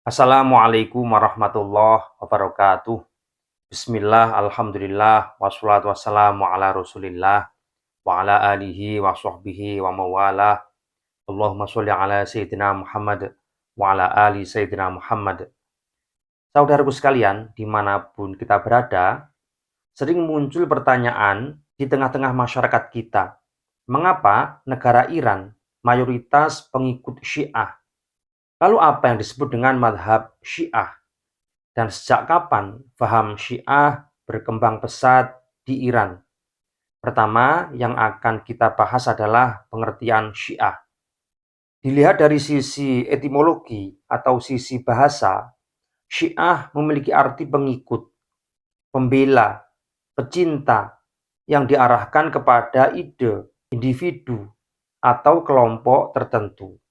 Assalamualaikum warahmatullahi wabarakatuh. Bismillah, alhamdulillah, wassalatu wassalamu ala rasulillah, wa ala alihi wa sahbihi wa mawalah. Allahumma sholli ala Sayyidina Muhammad, wa ala ali Sayyidina Muhammad. Saudaraku sekalian, dimanapun kita berada, sering muncul pertanyaan di tengah-tengah masyarakat kita. Mengapa negara Iran mayoritas pengikut Syiah? Lalu apa yang disebut dengan madhab Syiah? Dan sejak kapan paham Syiah berkembang pesat di Iran? Pertama yang akan kita bahas adalah pengertian Syiah. Dilihat dari sisi etimologi atau sisi bahasa, Syiah memiliki arti pengikut, pembela, pecinta yang diarahkan kepada ide, individu, atau kelompok tertentu.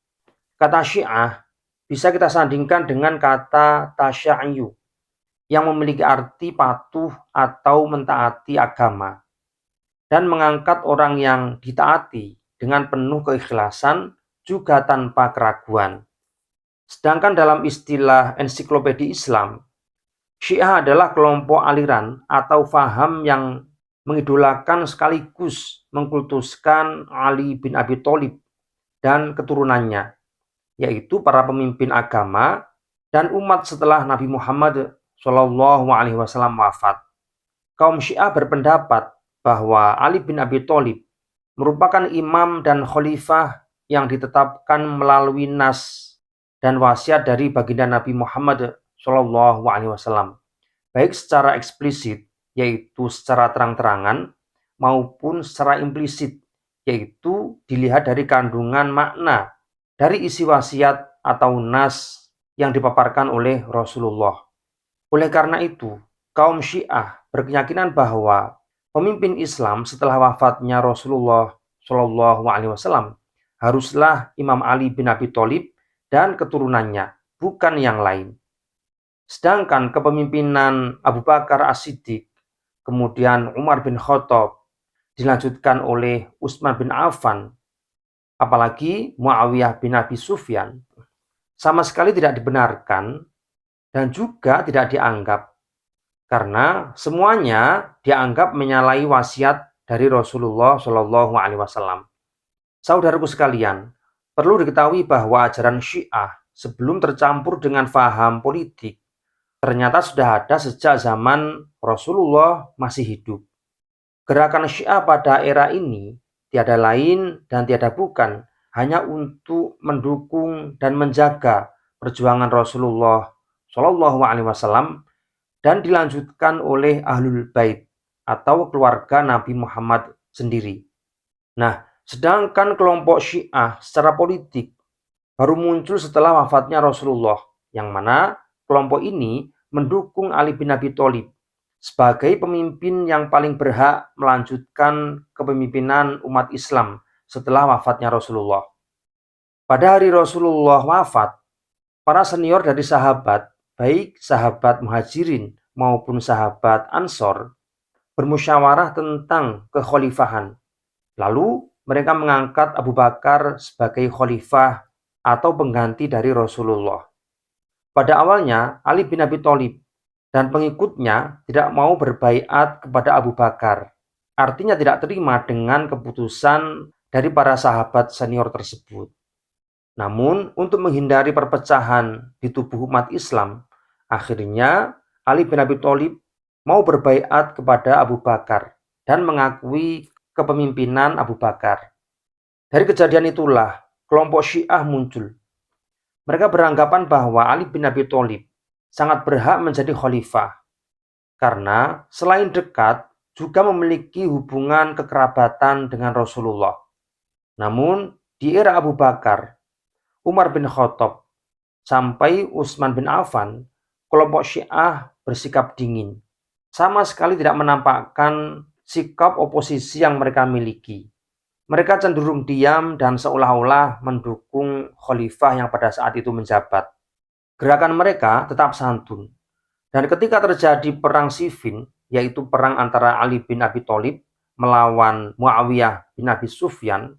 Kata Syiah bisa kita sandingkan dengan kata tasya'yu yang memiliki arti patuh atau mentaati agama dan mengangkat orang yang ditaati dengan penuh keikhlasan juga tanpa keraguan. Sedangkan dalam istilah ensiklopedia Islam, Syiah adalah kelompok aliran atau faham yang mengidolakan sekaligus mengkultuskan Ali bin Abi Thalib dan keturunannya, yaitu para pemimpin agama dan umat setelah Nabi Muhammad SAW wafat. Kaum Syiah berpendapat bahwa Ali bin Abi Thalib merupakan imam dan khalifah yang ditetapkan melalui nas dan wasiat dari baginda Nabi Muhammad SAW, baik secara eksplisit, yaitu secara terang-terangan, maupun secara implisit, yaitu dilihat dari kandungan makna dari isi wasiat atau nas yang dipaparkan oleh Rasulullah. Oleh karena itu, kaum Syiah berkeyakinan bahwa pemimpin Islam setelah wafatnya Rasulullah SAW haruslah Imam Ali bin Abi Thalib dan keturunannya, bukan yang lain. Sedangkan kepemimpinan Abu Bakar As-Siddiq, kemudian Umar bin Khattab, dilanjutkan oleh Utsman bin Affan, apalagi Muawiyah bin Abi Sufyan, sama sekali tidak dibenarkan dan juga tidak dianggap, karena semuanya dianggap menyalahi wasiat dari Rasulullah SAW. Saudaraku sekalian, perlu diketahui bahwa ajaran Syiah sebelum tercampur dengan faham politik ternyata sudah ada sejak zaman Rasulullah masih hidup. Gerakan Syiah pada era ini tiada lain dan tiada bukan hanya untuk mendukung dan menjaga perjuangan Rasulullah SAW dan dilanjutkan oleh Ahlul Bait atau keluarga Nabi Muhammad sendiri. Nah, sedangkan kelompok Syiah secara politik baru muncul setelah wafatnya Rasulullah, yang mana kelompok ini mendukung Ali bin Abi Thalib sebagai pemimpin yang paling berhak melanjutkan kepemimpinan umat Islam setelah wafatnya Rasulullah. Pada hari Rasulullah wafat, para senior dari sahabat, baik sahabat Muhajirin maupun sahabat Ansor, bermusyawarah tentang kekhalifahan. Lalu mereka mengangkat Abu Bakar sebagai khalifah atau pengganti dari Rasulullah. Pada awalnya, Ali bin Abi Thalib dan pengikutnya tidak mau berbaiat kepada Abu Bakar. Artinya tidak terima dengan keputusan dari para sahabat senior tersebut. Namun, untuk menghindari perpecahan di tubuh umat Islam, akhirnya Ali bin Abi Thalib mau berbaiat kepada Abu Bakar dan mengakui kepemimpinan Abu Bakar. Dari kejadian itulah kelompok Syiah muncul. Mereka beranggapan bahwa Ali bin Abi Thalib sangat berhak menjadi khalifah karena selain dekat juga memiliki hubungan kekerabatan dengan Rasulullah. Namun di era Abu Bakar, Umar bin Khattab sampai Utsman bin Affan, kelompok Syiah bersikap dingin, sama sekali tidak menampakkan sikap oposisi yang mereka miliki. Mereka cenderung diam dan seolah-olah mendukung khalifah yang pada saat itu menjabat. Gerakan mereka tetap santun. Dan ketika terjadi perang Siffin, yaitu perang antara Ali bin Abi Thalib melawan Muawiyah bin Abi Sufyan,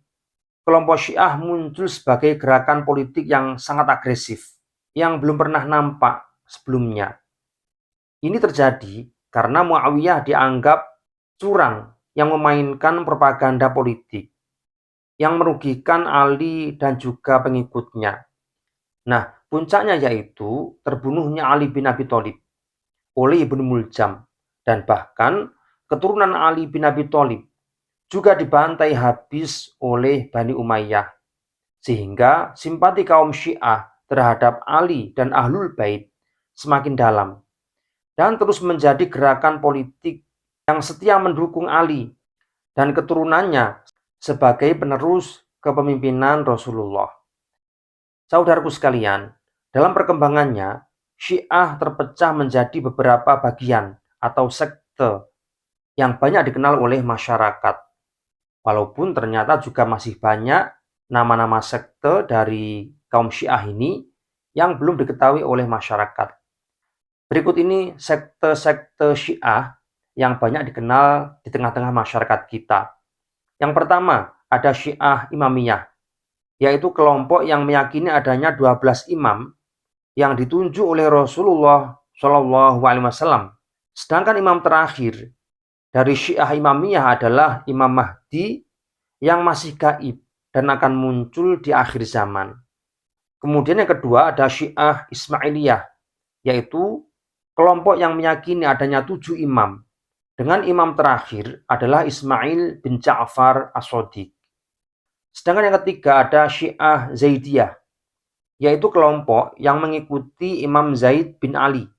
kelompok Syiah muncul sebagai gerakan politik yang sangat agresif, yang belum pernah nampak sebelumnya. Ini terjadi karena Muawiyah dianggap curang yang memainkan propaganda politik yang merugikan Ali dan juga pengikutnya. Nah, puncaknya yaitu terbunuhnya Ali bin Abi Thalib oleh Ibnu Muljam, dan bahkan keturunan Ali bin Abi Thalib juga dibantai habis oleh Bani Umayyah, sehingga simpati kaum Syiah terhadap Ali dan Ahlul Bait semakin dalam dan terus menjadi gerakan politik yang setia mendukung Ali dan keturunannya sebagai penerus kepemimpinan Rasulullah. Saudaraku sekalian, dalam perkembangannya, Syiah terpecah menjadi beberapa bagian atau sekte yang banyak dikenal oleh masyarakat. Walaupun ternyata juga masih banyak nama-nama sekte dari kaum Syiah ini yang belum diketahui oleh masyarakat. Berikut ini sekte-sekte Syiah yang banyak dikenal di tengah-tengah masyarakat kita. Yang pertama, ada Syiah Imamiyah, yaitu kelompok yang meyakini adanya 12 imam yang ditunjuk oleh Rasulullah Shallallahu Alaihi Wasallam. Sedangkan imam terakhir dari Syiah Imamiyah adalah Imam Mahdi yang masih gaib dan akan muncul di akhir zaman. Kemudian yang kedua ada Syiah Ismailiyah, yaitu kelompok yang meyakini adanya 7 imam, dengan imam terakhir adalah Ismail bin Ja'far As-Shadiq. Sedangkan yang ketiga ada Syiah Zaidiyah, yaitu kelompok yang mengikuti Imam Zaid bin Ali,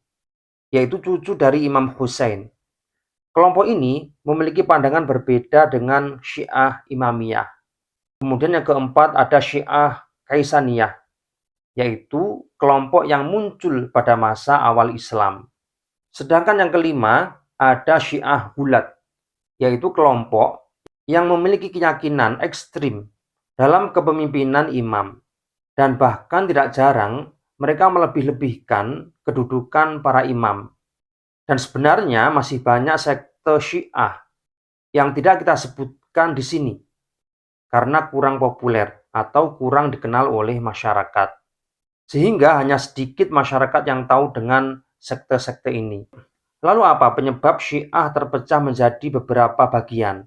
yaitu cucu dari Imam Hussein. Kelompok ini memiliki pandangan berbeda dengan Syiah Imamiyah. Kemudian yang keempat ada Syiah Kaisaniyah, yaitu kelompok yang muncul pada masa awal Islam. Sedangkan yang kelima ada Syiah Gulat, yaitu kelompok yang memiliki keyakinan ekstrim dalam kepemimpinan imam. Dan bahkan tidak jarang mereka melebih-lebihkan kedudukan para imam. Dan sebenarnya masih banyak sekte Syiah yang tidak kita sebutkan di sini karena kurang populer atau kurang dikenal oleh masyarakat. Sehingga hanya sedikit masyarakat yang tahu dengan sekte-sekte ini. Lalu apa penyebab Syiah terpecah menjadi beberapa bagian?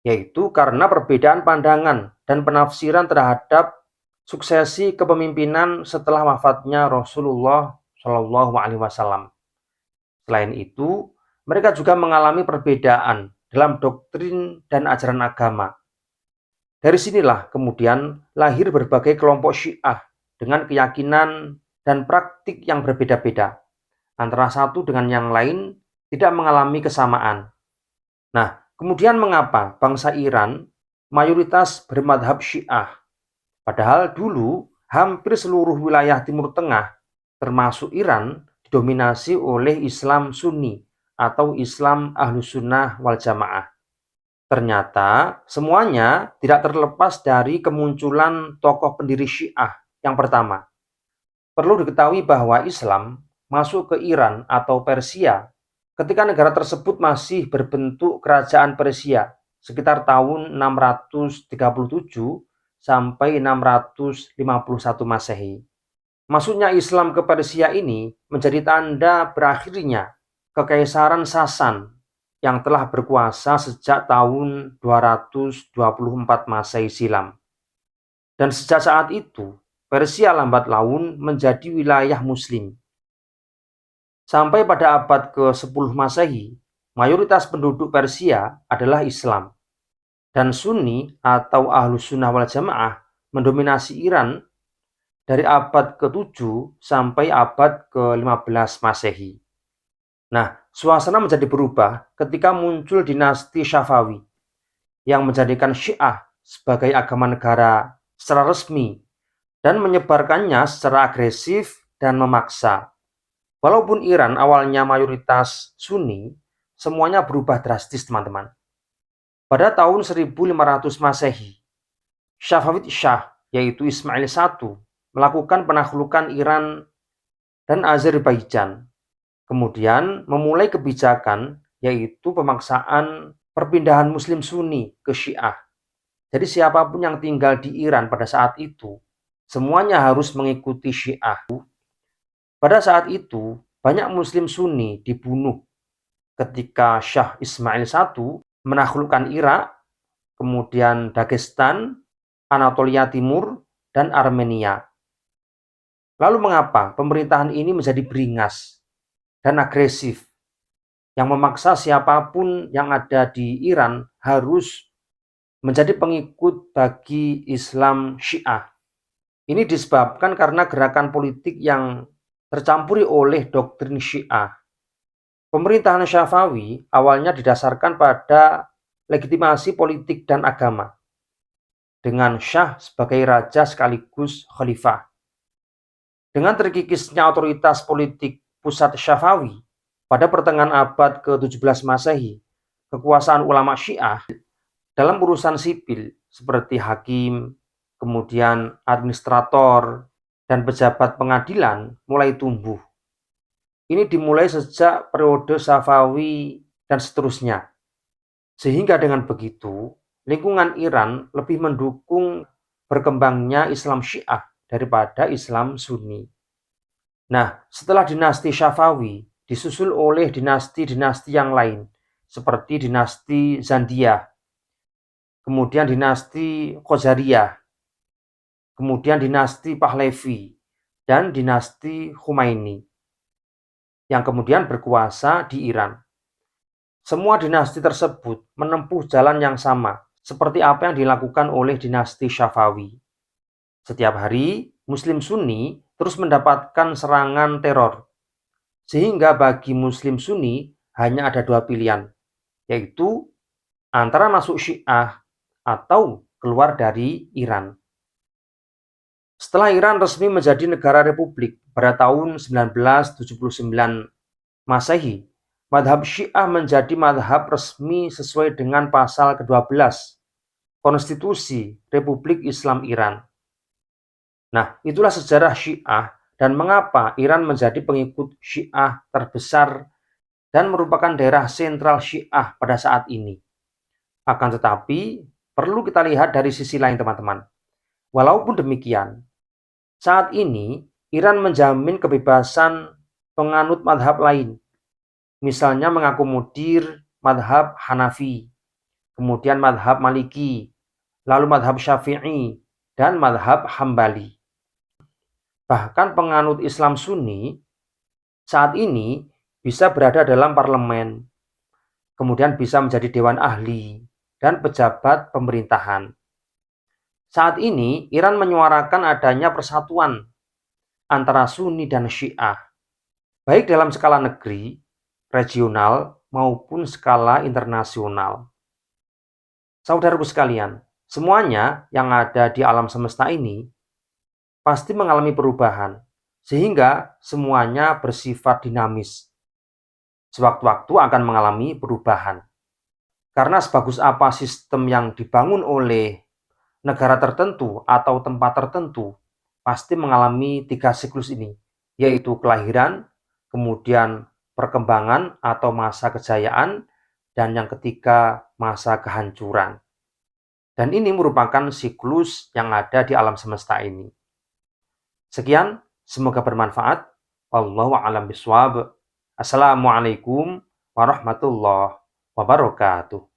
Yaitu karena perbedaan pandangan dan penafsiran terhadap suksesi kepemimpinan setelah wafatnya Rasulullah Shallallahu Alaihi Wasallam. Selain itu, mereka juga mengalami perbedaan dalam doktrin dan ajaran agama. Dari sinilah kemudian lahir berbagai kelompok Syiah dengan keyakinan dan praktik yang berbeda-beda. Antara satu dengan yang lain tidak mengalami kesamaan. Nah, kemudian mengapa bangsa Iran mayoritas bermadhab Syiah? Padahal dulu hampir seluruh wilayah Timur Tengah, termasuk Iran, didominasi oleh Islam Sunni atau Islam Ahlus Sunnah wal Jamaah. Ternyata semuanya tidak terlepas dari kemunculan tokoh pendiri Syiah yang pertama. Perlu diketahui bahwa Islam masuk ke Iran atau Persia ketika negara tersebut masih berbentuk kerajaan Persia sekitar tahun 637 sampai 651 Masehi. Masuknya Islam ke Persia ini menjadi tanda berakhirnya Kekaisaran Sasan yang telah berkuasa sejak tahun 224 Masehi silam. Dan sejak saat itu, Persia lambat laun menjadi wilayah Muslim. Sampai pada abad ke-10 Masehi, mayoritas penduduk Persia adalah Islam. Dan Sunni atau Ahlus Sunnah wal Jamaah mendominasi Iran dari abad ke-7 sampai abad ke-15 Masehi. Nah, suasana menjadi berubah ketika muncul dinasti Syafawi yang menjadikan Syiah sebagai agama negara secara resmi dan menyebarkannya secara agresif dan memaksa. Walaupun Iran awalnya mayoritas Sunni, semuanya berubah drastis, teman-teman. Pada tahun 1500 Masehi, Safavid Shah, yaitu Ismail I, melakukan penaklukan Iran dan Azerbaijan. Kemudian memulai kebijakan yaitu pemaksaan perpindahan Muslim Sunni ke Syiah. Jadi siapapun yang tinggal di Iran pada saat itu, semuanya harus mengikuti Syiah. Pada saat itu, banyak Muslim Sunni dibunuh ketika Syah Ismail I menaklukkan Irak, kemudian Dagestan, Anatolia Timur, dan Armenia. Lalu mengapa pemerintahan ini menjadi beringas dan agresif yang memaksa siapapun yang ada di Iran harus menjadi pengikut bagi Islam Syiah? Ini disebabkan karena gerakan politik yang tercampuri oleh doktrin Syiah. Pemerintahan Syafawi awalnya didasarkan pada legitimasi politik dan agama, dengan Syah sebagai raja sekaligus khalifah. Dengan terkikisnya otoritas politik pusat Syafawi pada pertengahan abad ke-17 Masehi, kekuasaan ulama Syiah dalam urusan sipil seperti hakim, kemudian administrator, dan pejabat pengadilan mulai tumbuh. Ini dimulai sejak periode Safawi dan seterusnya. Sehingga dengan begitu, lingkungan Iran lebih mendukung berkembangnya Islam Syiah daripada Islam Sunni. Nah, setelah dinasti Syafawi disusul oleh dinasti-dinasti yang lain, seperti dinasti Zandiyah, kemudian dinasti Khazariyah, kemudian dinasti Pahlavi, dan dinasti Khomeini, yang kemudian berkuasa di Iran. Semua dinasti tersebut menempuh jalan yang sama, seperti apa yang dilakukan oleh dinasti Syafawi. Setiap hari, Muslim Sunni terus mendapatkan serangan teror, sehingga bagi Muslim Sunni hanya ada dua pilihan, yaitu antara masuk Syiah atau keluar dari Iran. Setelah Iran resmi menjadi negara republik pada tahun 1979 Masehi, madhab Syiah menjadi madhab resmi sesuai dengan pasal ke-12 Konstitusi Republik Islam Iran. Nah, itulah sejarah Syiah dan mengapa Iran menjadi pengikut Syiah terbesar dan merupakan daerah sentral Syiah pada saat ini. Akan tetapi, perlu kita lihat dari sisi lain, teman-teman. Walaupun demikian, saat ini Iran menjamin kebebasan penganut madhab lain, misalnya mengakomodir madhab Hanafi, kemudian madhab Maliki, lalu madhab Syafi'i, dan madhab Hambali. Bahkan penganut Islam Sunni saat ini bisa berada dalam parlemen, kemudian bisa menjadi dewan ahli, dan pejabat pemerintahan. Saat ini Iran menyuarakan adanya persatuan antara Sunni dan Syiah, baik dalam skala negeri, regional, maupun skala internasional. Saudaraku sekalian, semuanya yang ada di alam semesta ini pasti mengalami perubahan, sehingga semuanya bersifat dinamis. Sewaktu-waktu akan mengalami perubahan. Karena sebagus apa sistem yang dibangun oleh negara tertentu atau tempat tertentu, pasti mengalami 3 siklus ini, yaitu kelahiran, kemudian perkembangan atau masa kejayaan, dan yang ketiga masa kehancuran. Dan ini merupakan siklus yang ada di alam semesta ini. Sekian, semoga bermanfaat. Wallahu a'lam bishawab. Assalamualaikum warahmatullahi wabarakatuh.